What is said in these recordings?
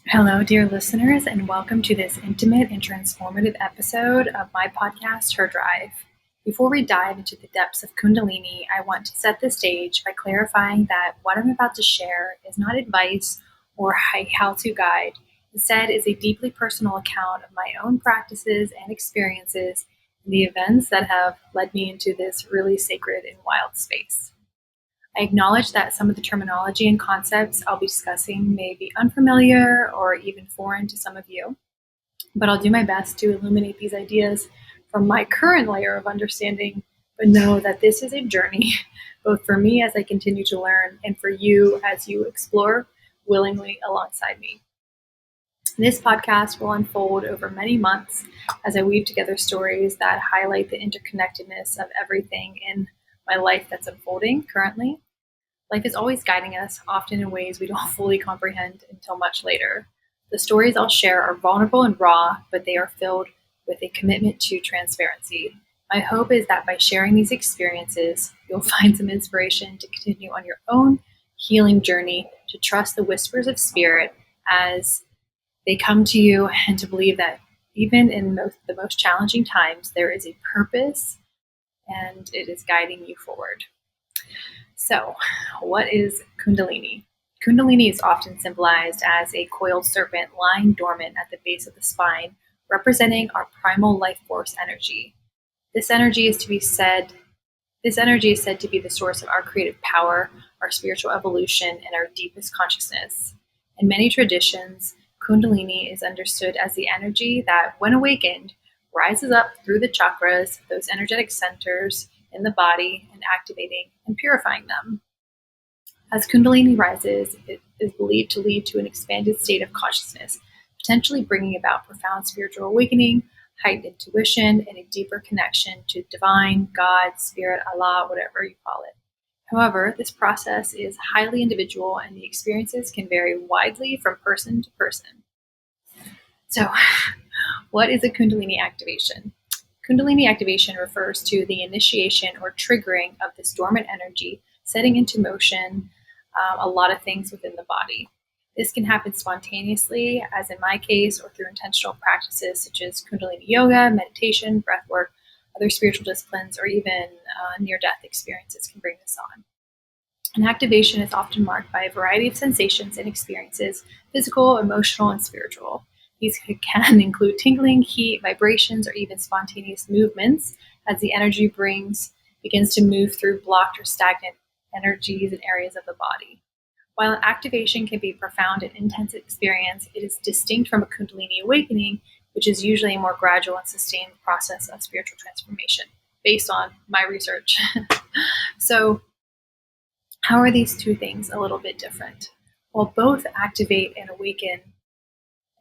Hello, dear listeners, and welcome to this intimate and transformative episode of my podcast, Her Drive. Before we dive into the depths of Kundalini, I want to set the stage by clarifying that what I'm about to share is not advice or a how-to guide. Instead, is a deeply personal account of my own practices and experiences and the events that have led me into this really sacred and wild space. I acknowledge that some of the terminology and concepts I'll be discussing may be unfamiliar or even foreign to some of you, but I'll do my best to illuminate these ideas from my current layer of understanding, but know that this is a journey, both for me as I continue to learn and for you as you explore willingly alongside me. This podcast will unfold over many months as I weave together stories that highlight the interconnectedness of everything in my life that's unfolding currently. Life is always guiding us, often in ways we don't fully comprehend until much later. The stories I'll share are vulnerable and raw, but they are filled with a commitment to transparency. My hope is that by sharing these experiences, you'll find some inspiration to continue on your own healing journey, to trust the whispers of spirit as they come to you, and to believe that even in the most challenging times, there is a purpose and it is guiding you forward. So, what is Kundalini? Kundalini is often symbolized as a coiled serpent lying dormant at the base of the spine, representing our primal life force energy. This energy is said to be the source of our creative power, our spiritual evolution, and our deepest consciousness. In many traditions, Kundalini is understood as the energy that, when awakened, rises up through the chakras, those energetic centers in the body, and activating and purifying them. As Kundalini rises, it is believed to lead to an expanded state of consciousness, potentially bringing about profound spiritual awakening, heightened intuition, and a deeper connection to divine, God, spirit, Allah, whatever you call it. However, this process is highly individual and the experiences can vary widely from person to person. So, what is a Kundalini activation? Kundalini activation refers to the initiation or triggering of this dormant energy, setting into motion a lot of things within the body. This can happen spontaneously, as in my case, or through intentional practices such as Kundalini yoga, meditation, breathwork, other spiritual disciplines, or even near-death experiences can bring this on. An activation is often marked by a variety of sensations and experiences, physical, emotional, and spiritual. These can include tingling, heat, vibrations, or even spontaneous movements as the energy begins to move through blocked or stagnant energies and areas of the body. While an activation can be a profound and intense experience, it is distinct from a Kundalini awakening, which is usually a more gradual and sustained process of spiritual transformation, based on my research. So, how are these two things a little bit different? While both activate and awaken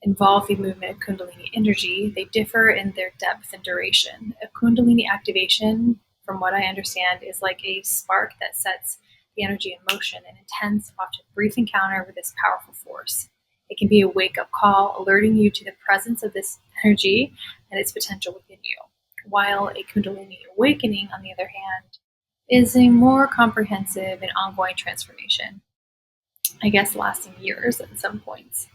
involve the movement of Kundalini energy, they differ in their depth and duration. A Kundalini activation, from what I understand, is like a spark that sets the energy in motion, an intense, often brief encounter with this powerful force. It can be a wake-up call, alerting you to the presence of this energy and its potential within you. While a Kundalini awakening, on the other hand, is a more comprehensive and ongoing transformation, I guess lasting years at some points.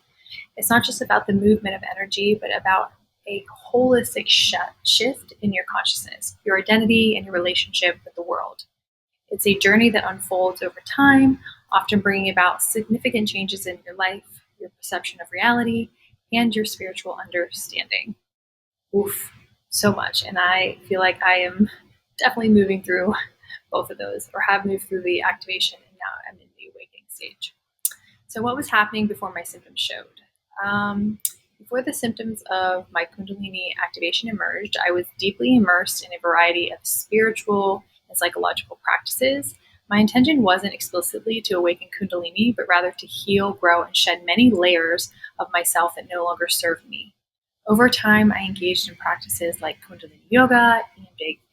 It's not just about the movement of energy, but about a holistic shift in your consciousness, your identity, and your relationship with the world. It's a journey that unfolds over time, often bringing about significant changes in your life, your perception of reality, and your spiritual understanding. Oof, so much. And I feel like I am definitely moving through both of those, or have moved through the activation, and now I'm in the awakening stage. So what was happening before my symptoms showed? Before the symptoms of my Kundalini activation emerged, I was deeply immersed in a variety of spiritual and psychological practices. My intention wasn't explicitly to awaken Kundalini, but rather to heal, grow, and shed many layers of myself that no longer served me. Over time, I engaged in practices like Kundalini yoga,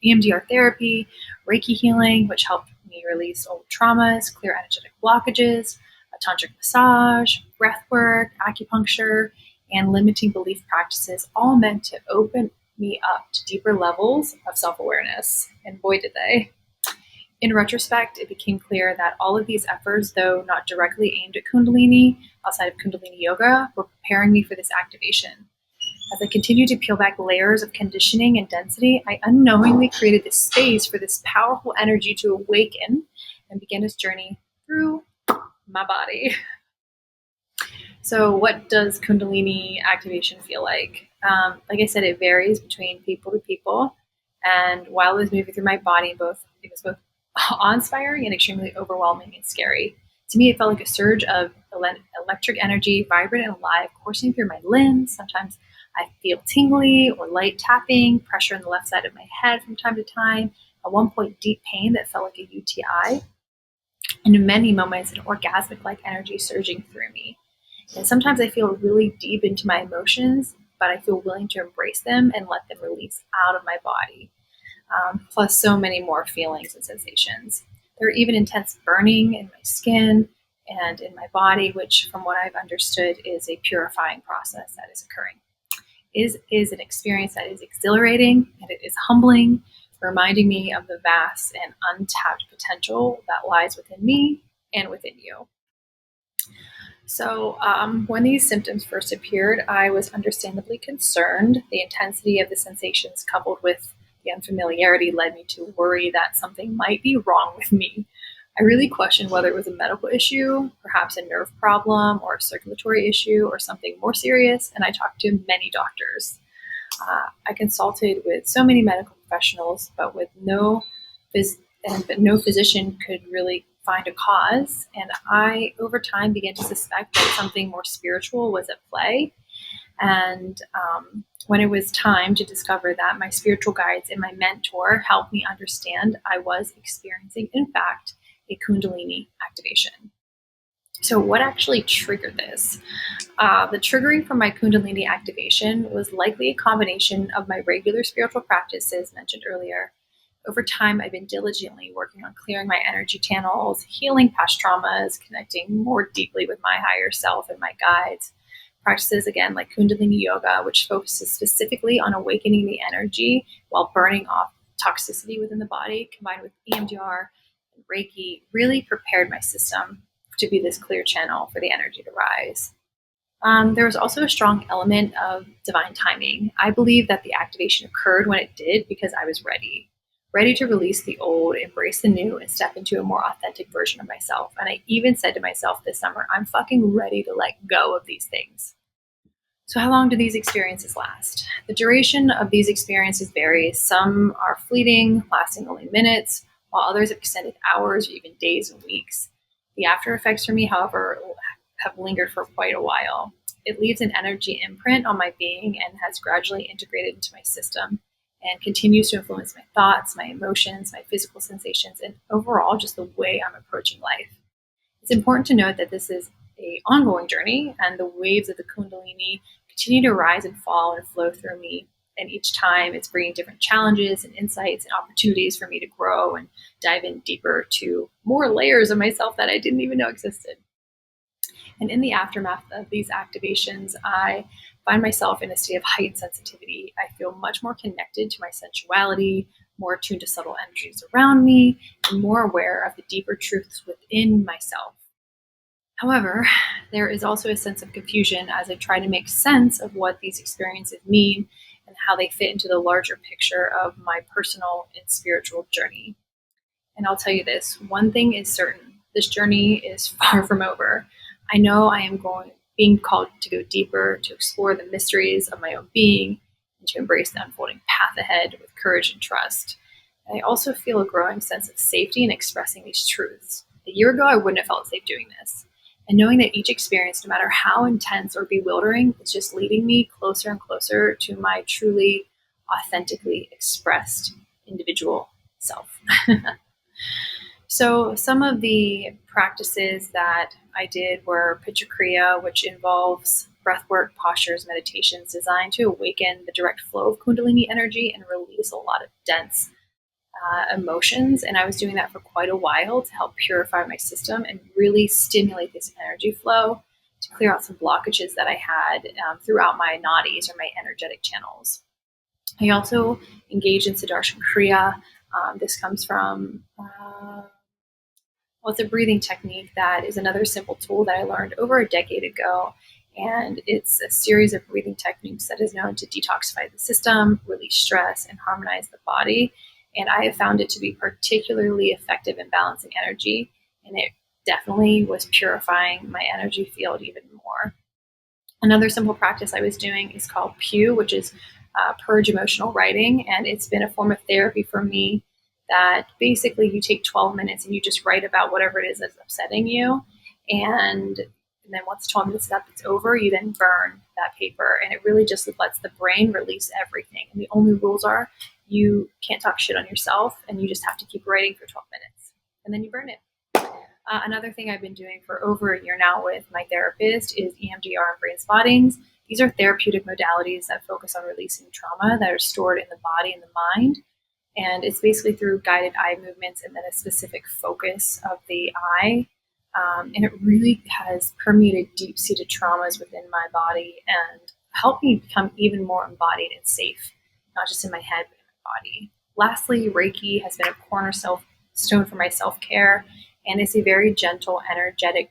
EMDR therapy, reiki healing, which helped me release old traumas, clear energetic blockages, a tantric massage, breathwork, acupuncture, and limiting belief practices, all meant to open me up to deeper levels of self-awareness. And boy, did they. In retrospect, it became clear that all of these efforts, though not directly aimed at Kundalini, outside of Kundalini yoga, were preparing me for this activation. As I continued to peel back layers of conditioning and density, I unknowingly created this space for this powerful energy to awaken and begin its journey through my body. So, what does Kundalini activation feel like? Like I said, it varies between people to people. And while it was moving through my body, it was both awe-inspiring and extremely overwhelming and scary. To me, it felt like a surge of electric energy, vibrant and alive, coursing through my limbs. Sometimes I feel tingly or light tapping, pressure on the left side of my head from time to time. At one point, deep pain that felt like a UTI. And in many moments, an orgasmic-like energy surging through me. And sometimes I feel really deep into my emotions, but I feel willing to embrace them and let them release out of my body. Plus so many more feelings and sensations. There are even intense burning in my skin and in my body, which from what I've understood is a purifying process that is occurring. It is an experience that is exhilarating and it is humbling, reminding me of the vast and untapped potential that lies within me and within you. So when these symptoms first appeared, I was understandably concerned. The intensity of the sensations coupled with the unfamiliarity led me to worry that something might be wrong with me. I really questioned whether it was a medical issue, perhaps a nerve problem or a circulatory issue or something more serious, and I talked to many doctors. I consulted with so many medical professionals, but no physician could really find a cause. And I, over time, began to suspect that something more spiritual was at play. And when it was time to discover that, my spiritual guides and my mentor helped me understand I was experiencing, in fact, a Kundalini activation. So what actually triggered this? The triggering for my Kundalini activation was likely a combination of my regular spiritual practices mentioned earlier. Over time, I've been diligently working on clearing my energy channels, healing past traumas, connecting more deeply with my higher self and my guides. Practices, again, like Kundalini yoga, which focuses specifically on awakening the energy while burning off toxicity within the body, combined with EMDR and reiki, really prepared my system to be this clear channel for the energy to rise. There was also a strong element of divine timing. I believe that the activation occurred when it did because I was ready to release the old, embrace the new, and step into a more authentic version of myself. And I even said to myself this summer, I'm fucking ready to let go of these things. So how long do these experiences last? The duration of these experiences varies. Some are fleeting, lasting only minutes, while others have extended hours or even days and weeks. The after effects for me, however, have lingered for quite a while. It leaves an energy imprint on my being and has gradually integrated into my system and continues to influence my thoughts, my emotions, my physical sensations, and overall just the way I'm approaching life. It's important to note that this is an ongoing journey and the waves of the Kundalini continue to rise and fall and flow through me. And each time it's bringing different challenges and insights and opportunities for me to grow and dive in deeper to more layers of myself that I didn't even know existed. And in the aftermath of these activations, I find myself in a state of heightened sensitivity. I feel much more connected to my sensuality, more attuned to subtle energies around me, and more aware of the deeper truths within myself. However, there is also a sense of confusion as I try to make sense of what these experiences mean and how they fit into the larger picture of my personal and spiritual journey. And I'll tell you this, one thing is certain, this journey is far from over. I know I am being called to go deeper, to explore the mysteries of my own being, and to embrace the unfolding path ahead with courage and trust. And I also feel a growing sense of safety in expressing these truths. A year ago, I wouldn't have felt safe doing this. And knowing that each experience, no matter how intense or bewildering, is just leading me closer and closer to my truly, authentically expressed individual self. So some of the practices that I did were Pitcha Kriya, which involves breathwork, postures, meditations designed to awaken the direct flow of Kundalini energy and release a lot of dense emotions. And I was doing that for quite a while to help purify my system and really stimulate this energy flow to clear out some blockages that I had throughout my nadis or my energetic channels. I also engaged in Sudarshan Kriya, This comes from it's a breathing technique that is another simple tool that I learned over a decade ago. And it's a series of breathing techniques that is known to detoxify the system, release stress, and harmonize the body. And I have found it to be particularly effective in balancing energy. And it definitely was purifying my energy field even more. Another simple practice I was doing is called Pew, which is purge emotional writing. And it's been a form of therapy for me that basically you take 12 minutes and you just write about whatever it is that's upsetting you. And then once 12 minutes up, it's over, you then burn that paper. And it really just lets the brain release everything. And the only rules are you can't talk shit on yourself and you just have to keep writing for 12 minutes. And then you burn it. Another thing I've been doing for over a year now with my therapist is EMDR and brain spottings. These are therapeutic modalities that focus on releasing trauma that are stored in the body and the mind. And it's basically through guided eye movements and then a specific focus of the eye. And it really has permeated deep-seated traumas within my body and helped me become even more embodied and safe, not just in my head, but in my body. Lastly, Reiki has been a cornerstone for my self-care. And it's a very gentle, energetic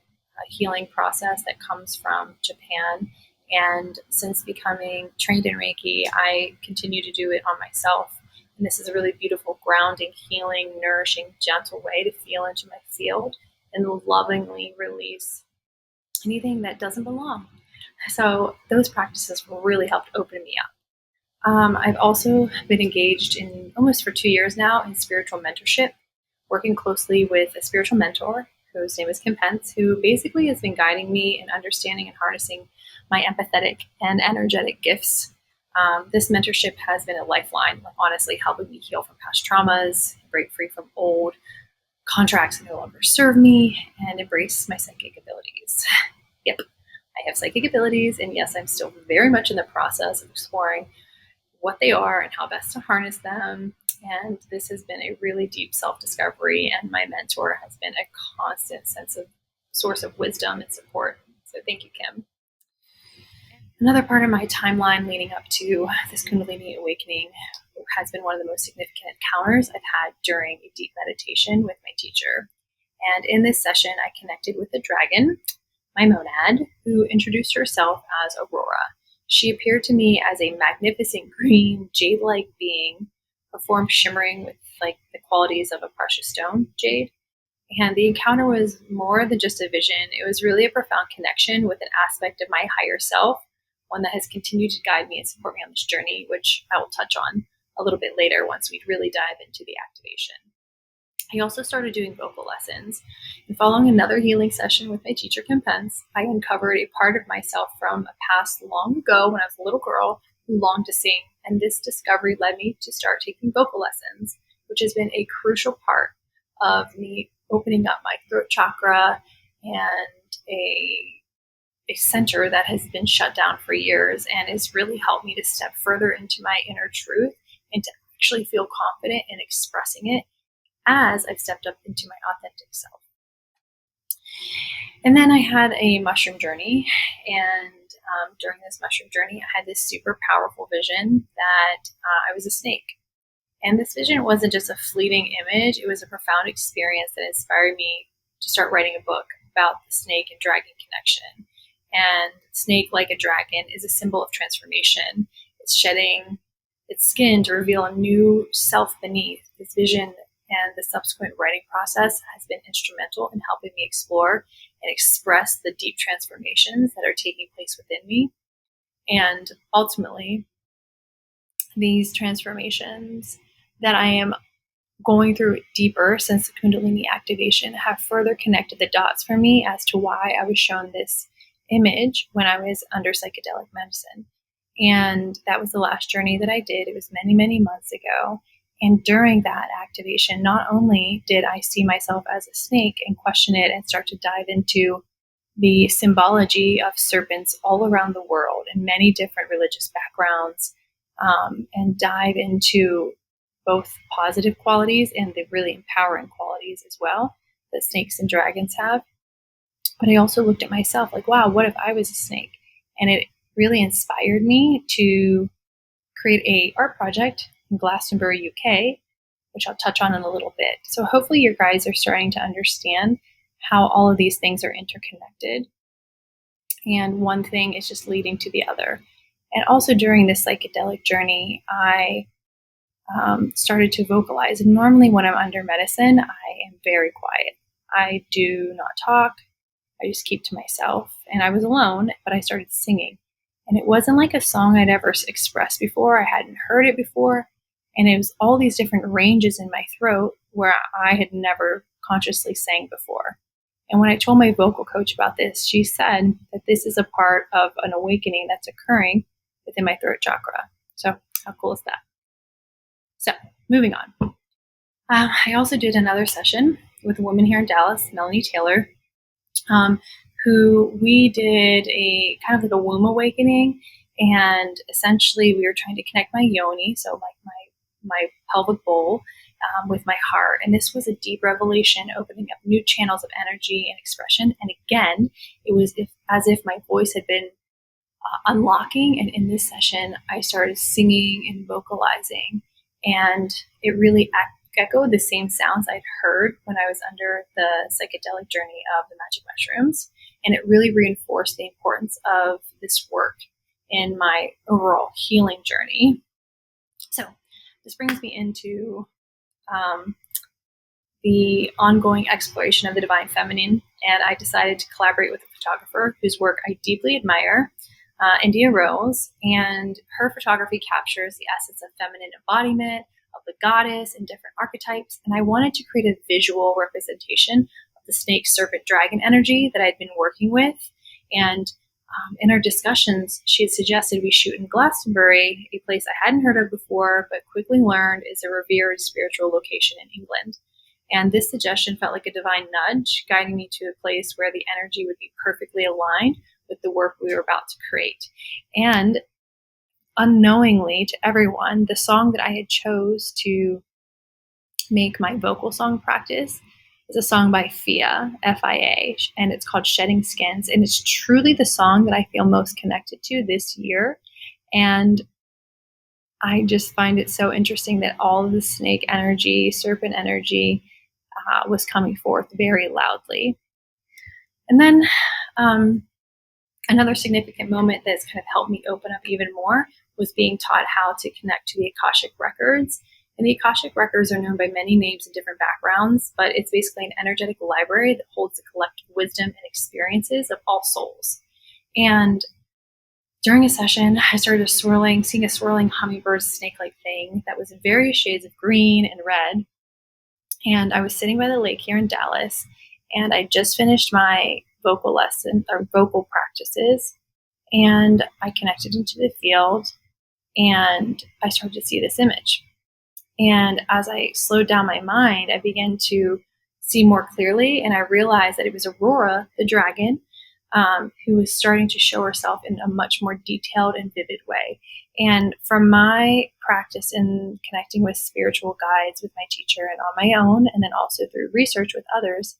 healing process that comes from Japan. And since becoming trained in Reiki, I continue to do it on myself. And this is a really beautiful, grounding, healing, nourishing, gentle way to feel into my field and lovingly release anything that doesn't belong. So those practices really helped open me up. I've also been engaged in almost for 2 years now in spiritual mentorship, working closely with a spiritual mentor whose name is Kim Pence, who basically has been guiding me in understanding and harnessing my empathetic and energetic gifts. This mentorship has been a lifeline, honestly, helping me heal from past traumas, break free from old contracts that no longer serve me, and embrace my psychic abilities. Yep, I have psychic abilities, and yes, I'm still very much in the process of exploring what they are and how best to harness them. And this has been a really deep self-discovery, and my mentor has been a constant source of wisdom and support. So thank you, Kim. Another part of my timeline leading up to this Kundalini awakening has been one of the most significant encounters I've had during a deep meditation with my teacher. And in this session, I connected with a dragon, my monad, who introduced herself as Aurora. She appeared to me as a magnificent green, jade-like being, her form shimmering with like the qualities of a precious stone, jade. And the encounter was more than just a vision. It was really a profound connection with an aspect of my higher self, one that has continued to guide me and support me on this journey, which I will touch on a little bit later once we really dive into the activation. I also started doing vocal lessons. And following another healing session with my teacher, Kim Pence, I uncovered a part of myself from a past long ago when I was a little girl who longed to sing. And this discovery led me to start taking vocal lessons, which has been a crucial part of me opening up my throat chakra and a center that has been shut down for years, and has really helped me to step further into my inner truth and to actually feel confident in expressing it as I've stepped up into my authentic self. And then I had a mushroom journey, and during this mushroom journey, I had this super powerful vision that I was a snake. And this vision wasn't just a fleeting image, it was a profound experience that inspired me to start writing a book about the snake and dragon connection. And snake, like a dragon, is a symbol of transformation. It's shedding its skin to reveal a new self beneath. This vision and the subsequent writing process has been instrumental in helping me explore and express the deep transformations that are taking place within me. And ultimately, these transformations that I am going through deeper since the Kundalini activation have further connected the dots for me as to why I was shown this image when I was under psychedelic medicine. And that was the last journey that I did. It was many, many months ago. And during that activation, not only did I see myself as a snake and question it and start to dive into the symbology of serpents all around the world in many different religious backgrounds, and dive into both positive qualities and the really empowering qualities as well that snakes and dragons have. But I also looked at myself like, wow, what if I was a snake? And it really inspired me to create a art project in Glastonbury, UK, which I'll touch on in a little bit. So hopefully you guys are starting to understand how all of these things are interconnected. And one thing is just leading to the other. And also during this psychedelic journey, I started to vocalize. And normally when I'm under medicine, I am very quiet. I do not talk. I just keep to myself. And I was alone, but I started singing. And it wasn't like a song I'd ever expressed before. I hadn't heard it before. And it was all these different ranges in my throat where I had never consciously sang before. And when I told my vocal coach about this, she said that this is a part of an awakening that's occurring within my throat chakra. So how cool is that? So moving on. I also did another session with a woman here in Dallas, Melanie Taylor, who we did a kind of like a womb awakening. And essentially we were trying to connect my yoni, so like my pelvic bowl, with my heart. And this was a deep revelation, opening up new channels of energy and expression. And again, it was as if my voice had been unlocking. And in this session, I started singing and vocalizing. And it really echoed the same sounds I'd heard when I was under the psychedelic journey of the magic mushrooms. And it really reinforced the importance of this work in my overall healing journey. So this brings me into the ongoing exploration of the divine feminine, and I decided to collaborate with a photographer whose work I deeply admire, India Rose, and her photography captures the essence of feminine embodiment, of the goddess and different archetypes, and I wanted to create a visual representation of the snake, serpent, dragon energy that I'd been working with. And in our discussions, she had suggested we shoot in Glastonbury, a place I hadn't heard of before, but quickly learned is a revered spiritual location in England. And this suggestion felt like a divine nudge, guiding me to a place where the energy would be perfectly aligned with the work we were about to create. And unknowingly to everyone, the song that I had chose to make my vocal song practice is a song by Fia, F-I-A, and it's called Shedding Skins. And it's truly the song that I feel most connected to this year. And I just find it so interesting that all of the snake energy, serpent energy was coming forth very loudly. And then another significant moment that's kind of helped me open up even more was being taught how to connect to the Akashic Records. And the Akashic Records are known by many names and different backgrounds, but it's basically an energetic library that holds the collective wisdom and experiences of all souls. And during a session, I started seeing a swirling hummingbird snake-like thing that was in various shades of green and red. And I was sitting by the lake here in Dallas, and I just finished my vocal lesson or vocal practices, and I connected into the field, and I started to see this image. And as I slowed down my mind, I began to see more clearly, and I realized that it was Aurora, the dragon, who was starting to show herself in a much more detailed and vivid way. And from my practice in connecting with spiritual guides with my teacher and on my own, and then also through research with others,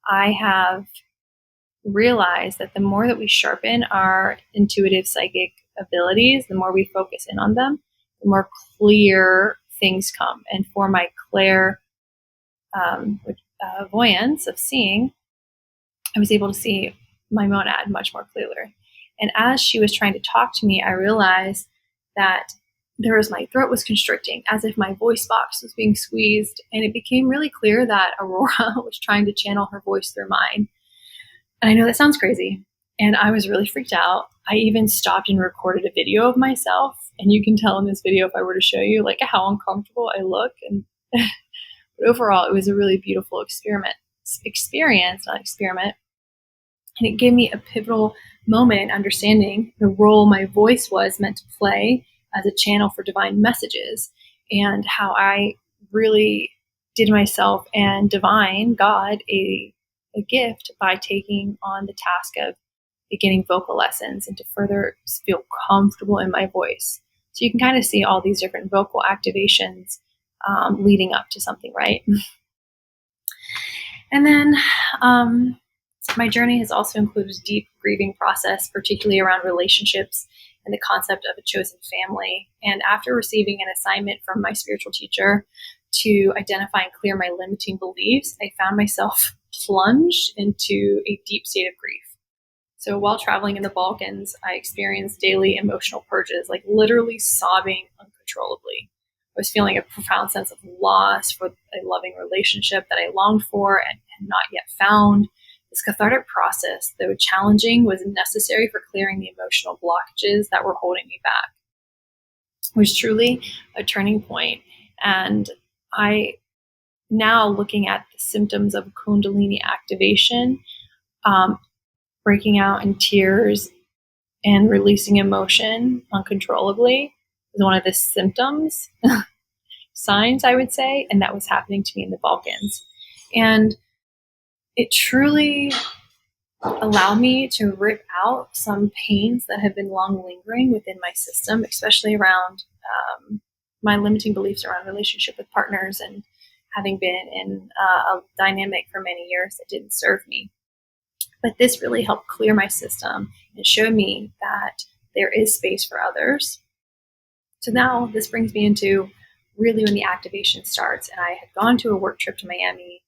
I have realized that the more that we sharpen our intuitive psychic abilities, the more we focus in on them, the more clear things come. And for my clairvoyance of seeing, I was able to see my monad much more clearly. And as she was trying to talk to me, I realized that my throat was constricting, as if my voice box was being squeezed. And it became really clear that Aurora was trying to channel her voice through mine. And I know that sounds crazy. And I was really freaked out. I even stopped and recorded a video of myself. And you can tell in this video, if I were to show you, like how uncomfortable I look. And but overall, it was a really beautiful experience, not experiment. And it gave me a pivotal moment in understanding the role my voice was meant to play as a channel for divine messages, and how I really did myself and divine God a gift by taking on the task of beginning vocal lessons and to further feel comfortable in my voice. So you can kind of see all these different vocal activations leading up to something, right? And then my journey has also included a deep grieving process, particularly around relationships and the concept of a chosen family. And after receiving an assignment from my spiritual teacher to identify and clear my limiting beliefs, I found myself plunged into a deep state of grief. So while traveling in the Balkans, I experienced daily emotional purges, like literally sobbing uncontrollably. I was feeling a profound sense of loss for a loving relationship that I longed for and had not yet found. This cathartic process, though challenging, was necessary for clearing the emotional blockages that were holding me back. It was truly a turning point. And I, now looking at the symptoms of Kundalini activation, breaking out in tears and releasing emotion uncontrollably is one of the symptoms, signs, I would say, and that was happening to me in the Balkans. And it truly allowed me to rip out some pains that have been long lingering within my system, especially around my limiting beliefs around relationship with partners and having been in a dynamic for many years that didn't serve me. But this really helped clear my system and show me that there is space for others. So now this brings me into really when the activation starts. And I had gone to a work trip to Miami.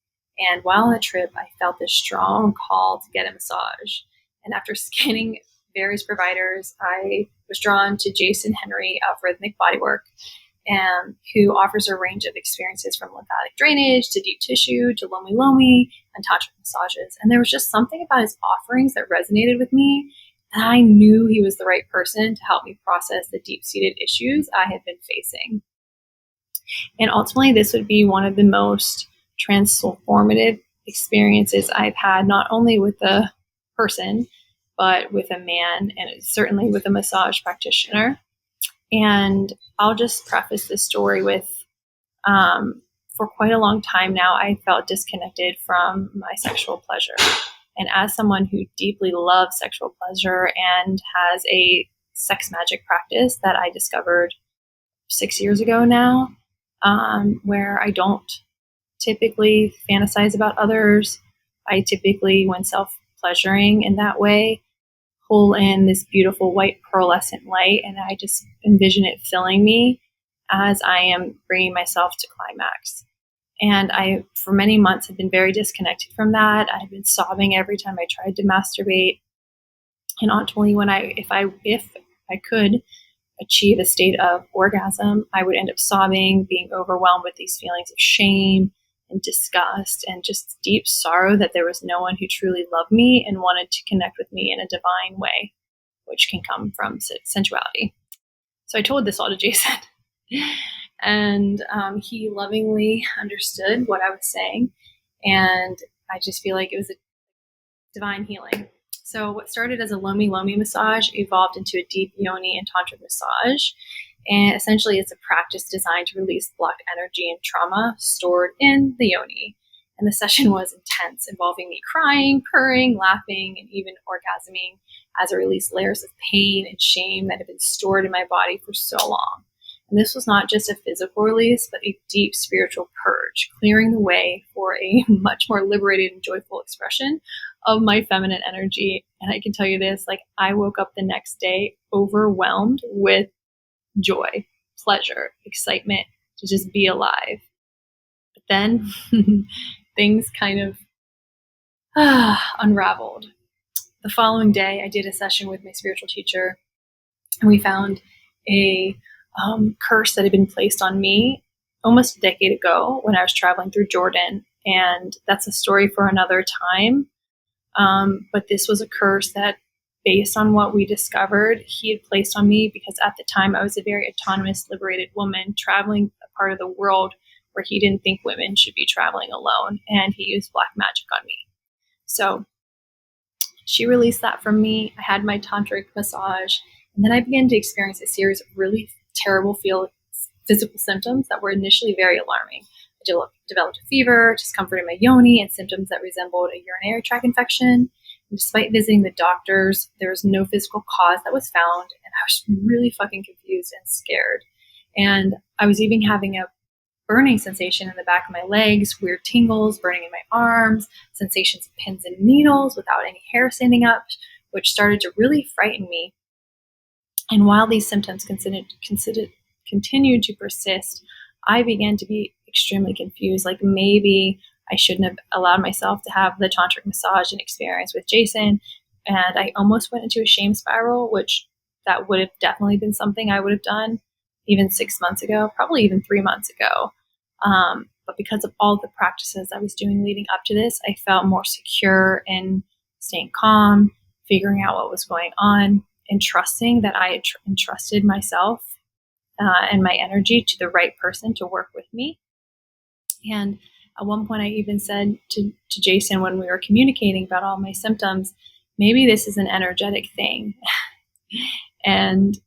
And while on the trip, I felt this strong call to get a massage. And after scanning various providers, I was drawn to Jason Henry of Rhythmic Bodywork, who offers a range of experiences from lymphatic drainage to deep tissue to lomi lomi and tantric massages. And there was just something about his offerings that resonated with me. And I knew he was the right person to help me process the deep-seated issues I had been facing. And ultimately, this would be one of the most transformative experiences I've had, not only with a person, but with a man, and certainly with a massage practitioner. And I'll just preface this story with, for quite a long time now, I felt disconnected from my sexual pleasure. And as someone who deeply loves sexual pleasure and has a sex magic practice that I discovered 6 years ago now, where I don't typically fantasize about others. I typically, when self-pleasuring in that way, pull in this beautiful white pearlescent light, and I just envision it filling me as I am bringing myself to climax. And I, for many months, have been very disconnected from that. I've been sobbing every time I tried to masturbate. And ultimately, if I could achieve a state of orgasm, I would end up sobbing, being overwhelmed with these feelings of shame and disgust and just deep sorrow that there was no one who truly loved me and wanted to connect with me in a divine way, which can come from sensuality. So I told this all to Jason, and he lovingly understood what I was saying, and I just feel like it was a divine healing. So what started as a lomi lomi massage evolved into a deep yoni and tantric massage. And essentially it's a practice designed to release blocked energy and trauma stored in the yoni. And the session was intense, involving me crying, purring, laughing, and even orgasming as I released layers of pain and shame that had been stored in my body for so long. And this was not just a physical release, but a deep spiritual purge, clearing the way for a much more liberated and joyful expression of my feminine energy. And I can tell you this, like, I woke up the next day overwhelmed with joy, pleasure, excitement to just be alive. But then things kind of unraveled. The following day, I did a session with my spiritual teacher, and we found a curse that had been placed on me almost a decade ago when I was traveling through Jordan. And that's a story for another time. But this was a curse that, based on what we discovered, he had placed on me because at the time I was a very autonomous, liberated woman traveling a part of the world where he didn't think women should be traveling alone. And he used black magic on me. So she released that from me. I had my tantric massage. And then I began to experience a series of really terrible physical symptoms that were initially very alarming. I developed a fever, discomfort in my yoni, and symptoms that resembled a urinary tract infection. And despite visiting the doctors, there was no physical cause that was found, and I was really fucking confused and scared. And I was even having a burning sensation in the back of my legs, weird tingles, burning in my arms, sensations of pins and needles without any hair standing up, which started to really frighten me. And while these symptoms continued to persist, I began to be extremely confused. Like maybe I shouldn't have allowed myself to have the tantric massage and experience with Jason. And I almost went into a shame spiral, which that would have definitely been something I would have done even 6 months ago, probably even 3 months ago. But because of all the practices I was doing leading up to this, I felt more secure in staying calm, figuring out what was going on, and trusting that I had entrusted myself and my energy to the right person to work with me. And at one point, I even said to Jason when we were communicating about all my symptoms, maybe this is an energetic thing. And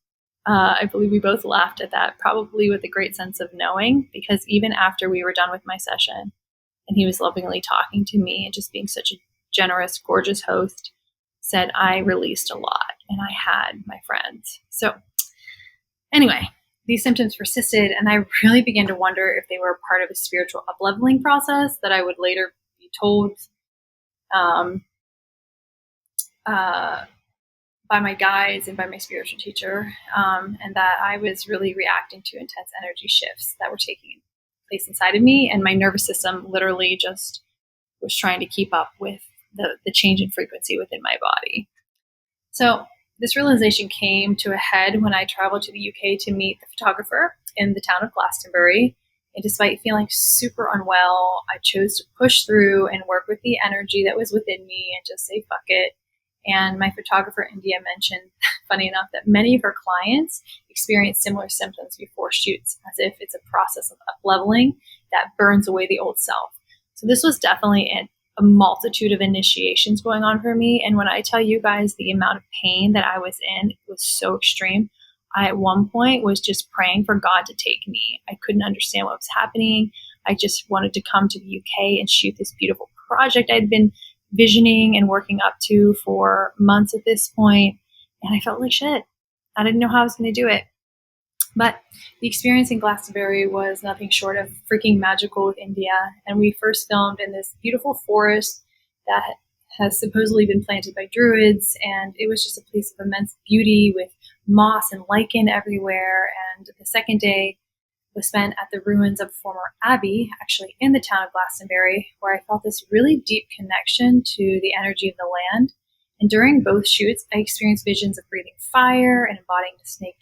I believe we both laughed at that, probably with a great sense of knowing, because even after we were done with my session and he was lovingly talking to me and just being such a generous, gorgeous host, said I released a lot and I had my friends. So anyway, these symptoms persisted, and I really began to wonder if they were part of a spiritual up-leveling process that I would later be told by my guides and by my spiritual teacher, and that I was really reacting to intense energy shifts that were taking place inside of me, and my nervous system literally just was trying to keep up with the change in frequency within my body. So this realization came to a head when I traveled to the UK to meet the photographer in the town of Glastonbury. And despite feeling super unwell, I chose to push through and work with the energy that was within me and just say, fuck it. And my photographer, India, mentioned, funny enough, that many of her clients experience similar symptoms before shoots, as if it's a process of up-leveling that burns away the old self. So this was definitely a multitude of initiations going on for me. And when I tell you guys the amount of pain that I was in, it was so extreme. I, at one point, was just praying for God to take me. I couldn't understand what was happening. I just wanted to come to the UK and shoot this beautiful project I'd been visioning and working up to for months at this point. And I felt like shit. I didn't know how I was going to do it. But the experience in Glastonbury was nothing short of freaking magical with India. And we first filmed in this beautiful forest that has supposedly been planted by druids. And it was just a place of immense beauty with moss and lichen everywhere. And the second day was spent at the ruins of a former abbey, actually in the town of Glastonbury, where I felt this really deep connection to the energy of the land. And during both shoots, I experienced visions of breathing fire and embodying the snake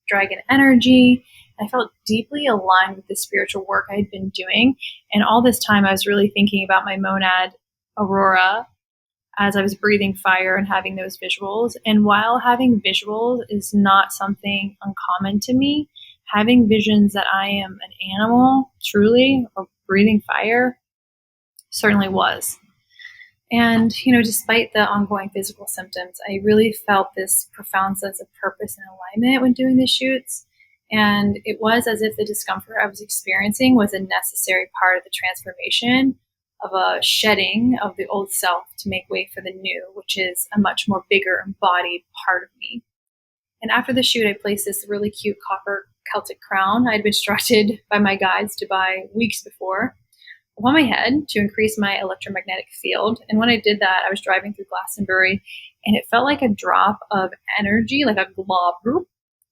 dragon energy. I felt deeply aligned with the spiritual work I had been doing. And all this time, I was really thinking about my monad, Aurora, as I was breathing fire and having those visuals. And while having visuals is not something uncommon to me, having visions that I am an animal, truly, or breathing fire, certainly was. And, despite the ongoing physical symptoms, I really felt this profound sense of purpose and alignment when doing the shoots. And it was as if the discomfort I was experiencing was a necessary part of the transformation of a shedding of the old self to make way for the new, which is a much more bigger embodied part of me. And after the shoot, I placed this really cute copper Celtic crown I had been instructed by my guides to buy weeks before upon my head to increase my electromagnetic field. And when I did that, I was driving through Glastonbury, and it felt like a drop of energy, like a glob,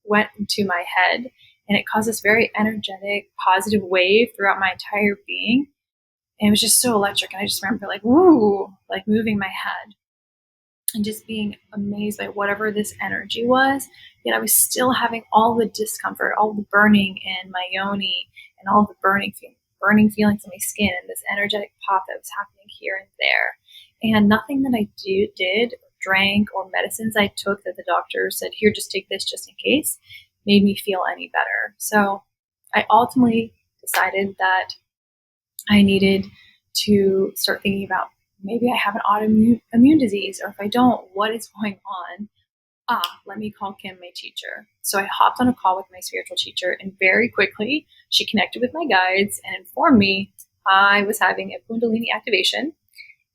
went into my head, and it caused this very energetic, positive wave throughout my entire being. And it was just so electric. And I just remember woo, moving my head and just being amazed by whatever this energy was. Yet I was still having all the discomfort, all the burning in my yoni, and all the burning feelings in my skin, and this energetic pop that was happening here and there. And nothing that I did, or drank, or medicines I took that the doctor said, here, just take this just in case, made me feel any better. So I ultimately decided that I needed to start thinking about, maybe I have an autoimmune disease, or if I don't, what is going on? Let me call Kim, my teacher. So I hopped on a call with my spiritual teacher, and very quickly she connected with my guides and informed me I was having a Kundalini activation.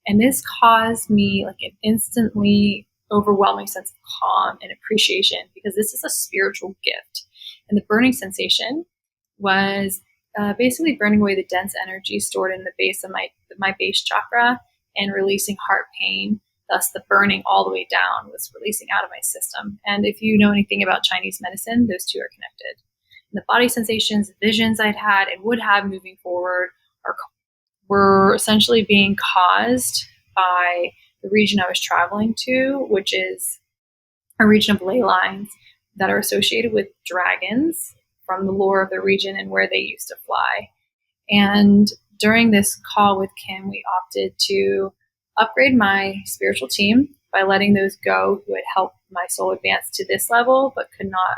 And this caused me an instantly overwhelming sense of calm and appreciation, because this is a spiritual gift. And the burning sensation was basically burning away the dense energy stored in the base of my base chakra and releasing heart pain. Thus, the burning all the way down was releasing out of my system. And if you know anything about Chinese medicine, those two are connected. the body sensations, visions I'd had and would have moving forward were essentially being caused by the region I was traveling to, which is a region of ley lines that are associated with dragons from the lore of the region and where they used to fly. And during this call with Kim, we opted to upgrade my spiritual team by letting those go who had helped my soul advance to this level but could not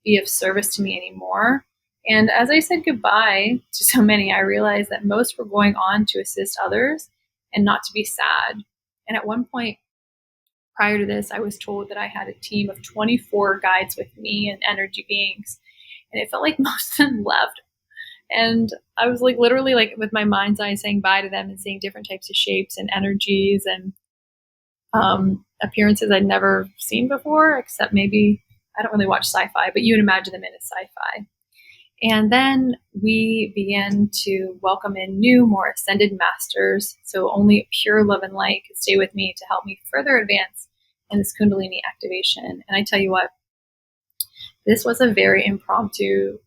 be of service to me anymore. And as I said goodbye to so many, I realized that most were going on to assist others and not to be sad. And at one point prior to this, I was told that I had a team of 24 guides with me and energy beings. And it felt like most of them left. And I was like literally like with my mind's eye saying bye to them and seeing different types of shapes and energies and appearances I'd never seen before, except maybe I don't really watch sci-fi, but you would imagine them in a sci-fi. And then we began to welcome in new, more ascended masters. So only pure love and light could stay with me to help me further advance in this Kundalini activation. And I tell you what, this was a very impromptu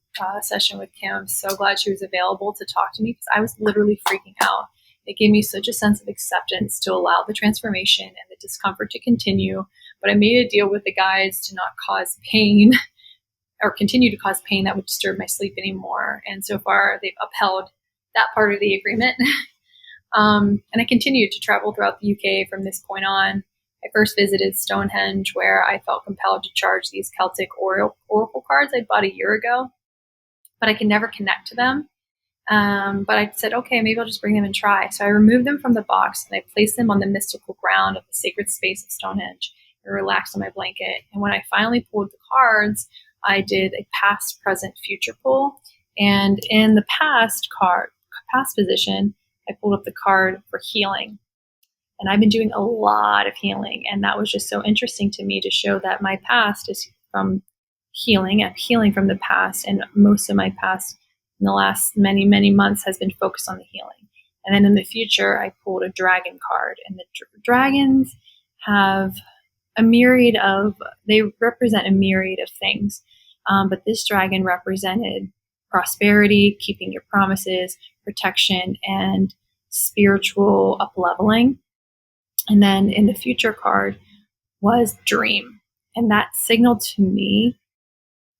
session with Kim. I'm so glad she was available to talk to me because I was literally freaking out. It gave me such a sense of acceptance to allow the transformation and the discomfort to continue. But I made a deal with the guides to not cause pain or continue to cause pain that would disturb my sleep anymore. And so far, they've upheld that part of the agreement. And I continued to travel throughout the UK from this point on. I first visited Stonehenge, where I felt compelled to charge these Celtic oracle cards I'd bought a year ago, but I could never connect to them. But I said, okay, maybe I'll just bring them and try. So I removed them from the box and I placed them on the mystical ground of the sacred space of Stonehenge and relaxed on my blanket. And when I finally pulled the cards, I did a past, present, future pull. And in the past position, I pulled up the card for healing. And I've been doing a lot of healing. And that was just so interesting to me to show that my past is from healing and healing from the past. And most of my past in the last many, many months has been focused on the healing. And then in the future, I pulled a dragon card. And the dragons have they represent a myriad of things. But this dragon represented prosperity, keeping your promises, protection, and spiritual up-leveling. And then in the future card was dream. And that signaled to me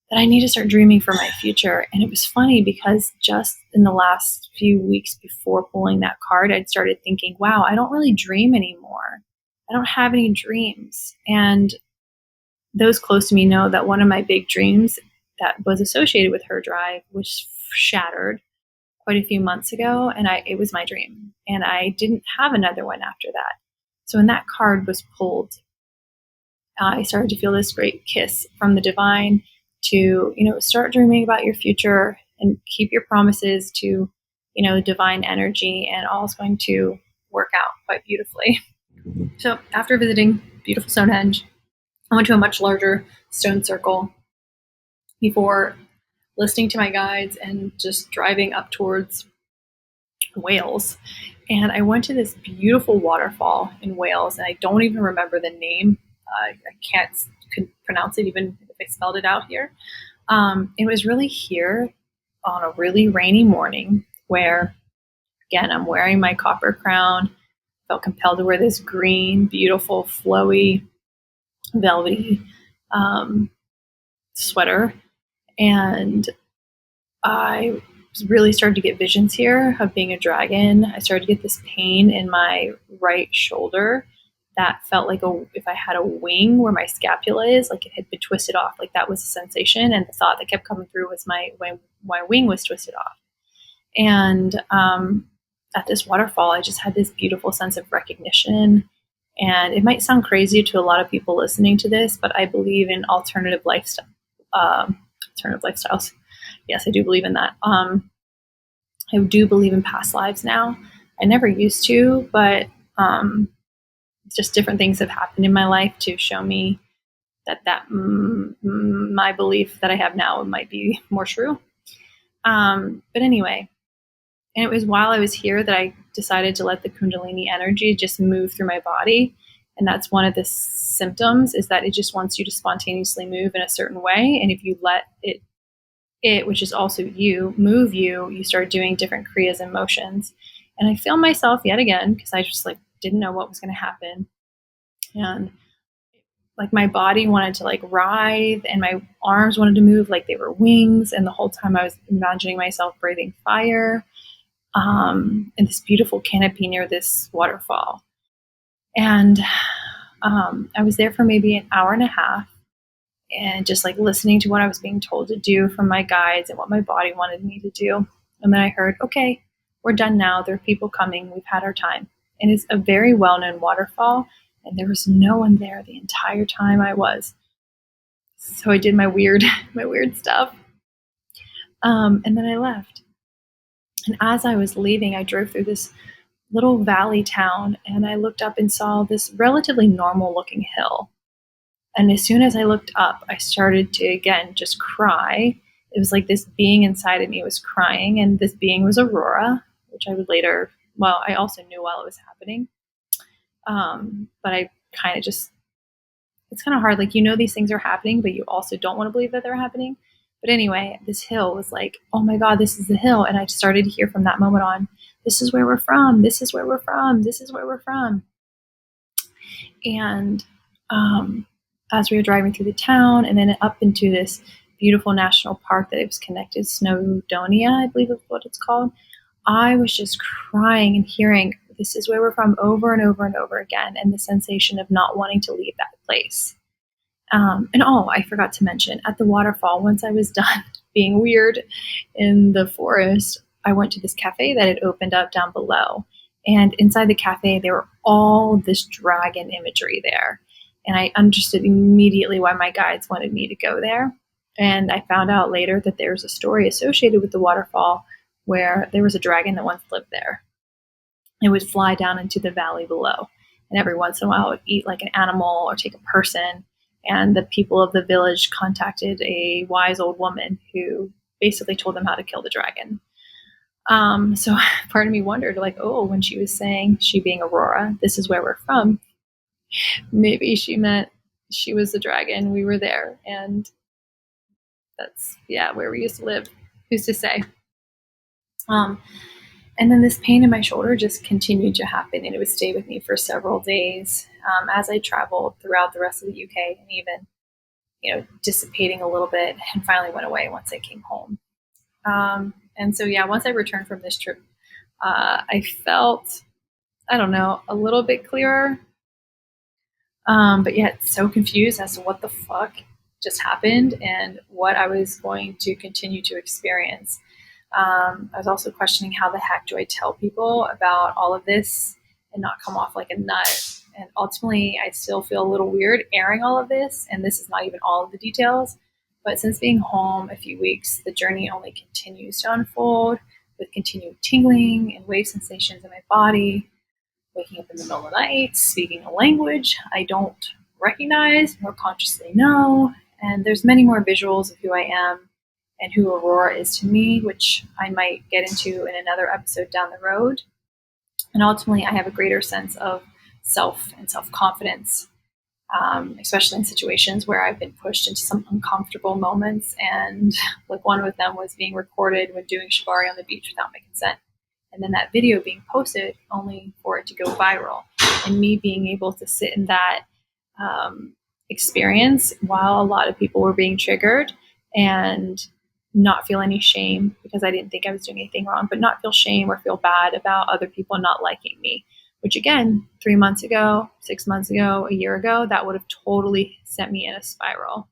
that I need to start dreaming for my future. And it was funny because just in the last few weeks before pulling that card, I'd started thinking, wow, I don't really dream anymore. I don't have any dreams. And those close to me know that one of my big dreams that was associated with her drive was shattered quite a few months ago. And it was my dream. And I didn't have another one after that. So when that card was pulled, I started to feel this great kiss from the divine to, start dreaming about your future and keep your promises to, divine energy, and all is going to work out quite beautifully. So after visiting beautiful Stonehenge, I went to a much larger stone circle before listening to my guides and just driving up towards Wales. And I went to this beautiful waterfall in Wales, and I don't even remember the name. I couldn't pronounce it even if I spelled it out here. It was really here on a really rainy morning where, again, I'm wearing my copper crown, felt compelled to wear this green, beautiful, flowy, velvety sweater. And I really started to get visions here of being a dragon. I started to get this pain in my right shoulder that felt like if I had a wing where my scapula is, like it had been twisted off. Like that was a sensation. And the thought that kept coming through was my wing was twisted off. And at this waterfall, I just had this beautiful sense of recognition. And it might sound crazy to a lot of people listening to this, but I believe in alternative lifestyles. Yes, I do believe in that. I do believe in past lives now. I never used to, but just different things have happened in my life to show me that my belief that I have now might be more true. But anyway, and it was while I was here that I decided to let the Kundalini energy just move through my body. And that's one of the symptoms, is that it just wants you to spontaneously move in a certain way. And if you let it it, which is also you, move you, you start doing different kriyas and motions. And I filmed myself yet again because I just like didn't know what was going to happen. And like my body wanted to like writhe and my arms wanted to move like they were wings. And the whole time I was imagining myself breathing fire in this beautiful canopy near this waterfall. And I was there for maybe an hour and a half and just like listening to what I was being told to do from my guides and what my body wanted me to do. And then I heard, okay, we're done now. There are people coming. We've had our time. And it's a very well-known waterfall. And there was no one there the entire time I was. So I did my weird stuff. And then I left. And as I was leaving, I drove through this little valley town and I looked up and saw this relatively normal looking hill. And as soon as I looked up, I started to, again, just cry. It was like this being inside of me was crying, and this being was Aurora, which I would later, well, I also knew while it was happening. But I kind of just, it's kind of hard. Like, you know, these things are happening, but you also don't want to believe that they're happening. But anyway, this hill was like, oh my God, this is the hill. And I started to hear from that moment on, this is where we're from. This is where we're from. This is where we're from. And, as we were driving through the town and then up into this beautiful national park that it was connected, Snowdonia, I believe is what it's called, I was just crying and hearing this is where we're from over and over and over again, and the sensation of not wanting to leave that place. I forgot to mention, at the waterfall, once I was done being weird in the forest, I went to this cafe that had opened up down below. And inside the cafe, there were all this dragon imagery there. And I understood immediately why my guides wanted me to go there. And I found out later that there's a story associated with the waterfall where there was a dragon that once lived there. It would fly down into the valley below. And every once in a while, it would eat like an animal or take a person. And the people of the village contacted a wise old woman who basically told them how to kill the dragon. So part of me wondered, like, oh, when she was saying, she being Aurora, this is where we're from, maybe she meant she was the dragon, we were there, and that's, yeah, where we used to live. Who's to say? And then this pain in my shoulder just continued to happen, and it would stay with me for several days as I traveled throughout the rest of the UK, and even, you know, dissipating a little bit, and finally went away once I came home. And so, yeah, once I returned from this trip, I felt, I don't know, a little bit clearer, but yet so confused as to what the fuck just happened and what I was going to continue to experience. I was also questioning, how the heck do I tell people about all of this and not come off like a nut? And ultimately, I still feel a little weird airing all of this, and this is not even all of the details. But since being home a few weeks, the journey only continues to unfold with continued tingling and wave sensations in my body, waking up in the middle of the night, speaking a language I don't recognize nor consciously know. And there's many more visuals of who I am and who Aurora is to me, which I might get into in another episode down the road. And ultimately, I have a greater sense of self and self-confidence, especially in situations where I've been pushed into some uncomfortable moments. And like one of them was being recorded when doing shibari on the beach without my consent. And then that video being posted only for it to go viral. And me being able to sit in that experience while a lot of people were being triggered and not feel any shame, because I didn't think I was doing anything wrong, but not feel shame or feel bad about other people not liking me, which again, 3 months ago, 6 months ago, a year ago, that would have totally sent me in a spiral.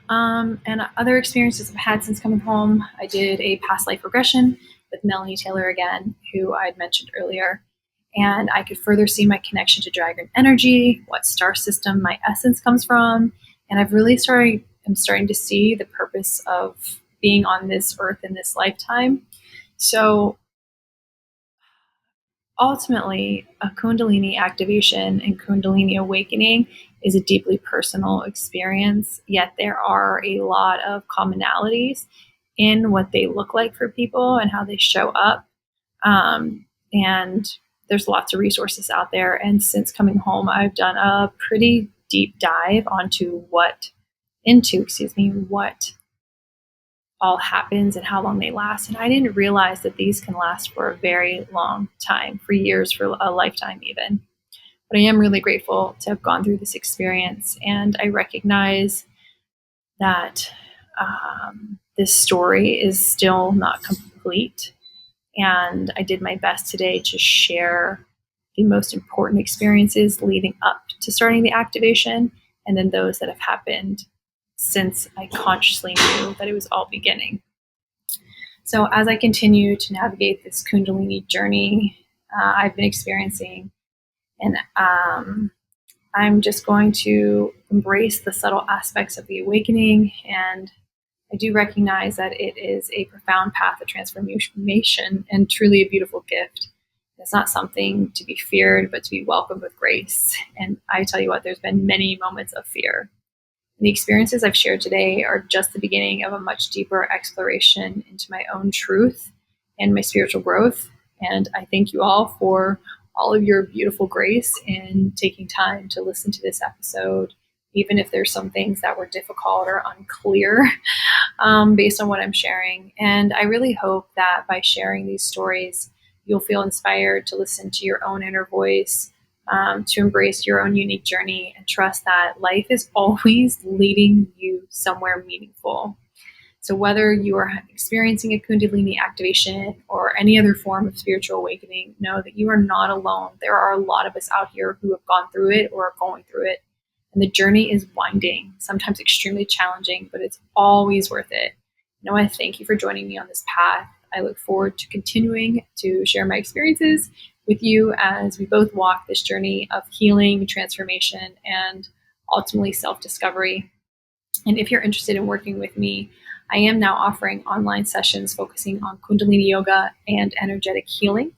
And other experiences I've had since coming home, I did a past life regression with Melanie Taylor again, who I had mentioned earlier. And I could further see my connection to dragon energy, what star system my essence comes from. And I've really I'm starting to see the purpose of being on this earth in this lifetime. So ultimately, a Kundalini activation and Kundalini awakening is a deeply personal experience, yet there are a lot of commonalities in what they look like for people and how they show up. And there's lots of resources out there. And since coming home, I've done a pretty deep dive into what all happens and how long they last. And I didn't realize that these can last for a very long time, for years, for a lifetime even. But I am really grateful to have gone through this experience. And I recognize that this story is still not complete. And I did my best today to share the most important experiences leading up to starting the activation, and then those that have happened since I consciously knew that it was all beginning. So as I continue to navigate this Kundalini journey I've been experiencing, and I'm just going to embrace the subtle aspects of the awakening. And I do recognize that it is a profound path of transformation and truly a beautiful gift. It's not something to be feared, but to be welcomed with grace. And I tell you what, there's been many moments of fear. The experiences I've shared today are just the beginning of a much deeper exploration into my own truth and my spiritual growth. And I thank you all for all of your beautiful grace in taking time to listen to this episode, even if there's some things that were difficult or unclear based on what I'm sharing. And I really hope that by sharing these stories, you'll feel inspired to listen to your own inner voice, to embrace your own unique journey, and trust that life is always leading you somewhere meaningful. So whether you are experiencing a Kundalini activation or any other form of spiritual awakening, know that you are not alone. There are a lot of us out here who have gone through it or are going through it. And the journey is winding, sometimes extremely challenging, but it's always worth it. I want to thank you for joining me on this path. I look forward to continuing to share my experiences with you as we both walk this journey of healing, transformation, and ultimately self-discovery. And if you're interested in working with me, I am now offering online sessions focusing on Kundalini yoga and energetic healing,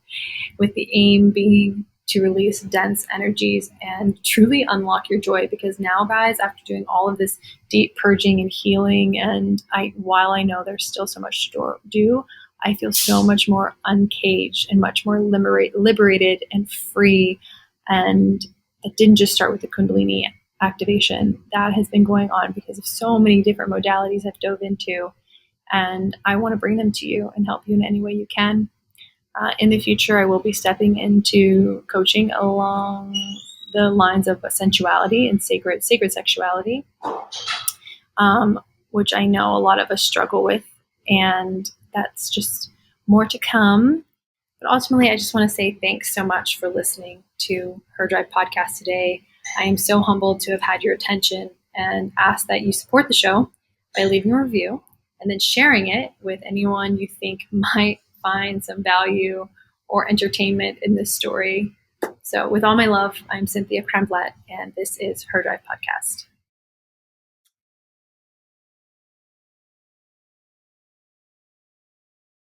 with the aim being to release dense energies and truly unlock your joy. Because now, guys, after doing all of this deep purging and healing, and while I know there's still so much to do, I feel so much more uncaged and much more liberated and free. And it didn't just start with the Kundalini activation. That has been going on because of so many different modalities I've dove into. And I want to bring them to you and help you in any way you can. In the future, I will be stepping into coaching along the lines of sensuality and sacred sexuality, which I know a lot of us struggle with. And that's just more to come. But ultimately, I just want to say thanks so much for listening to Her Drive podcast today. I am so humbled to have had your attention, and ask that you support the show by leaving a review and then sharing it with anyone you think might find some value or entertainment in this story. So with all my love, I'm Cynthia, and this is Her Drive Podcast.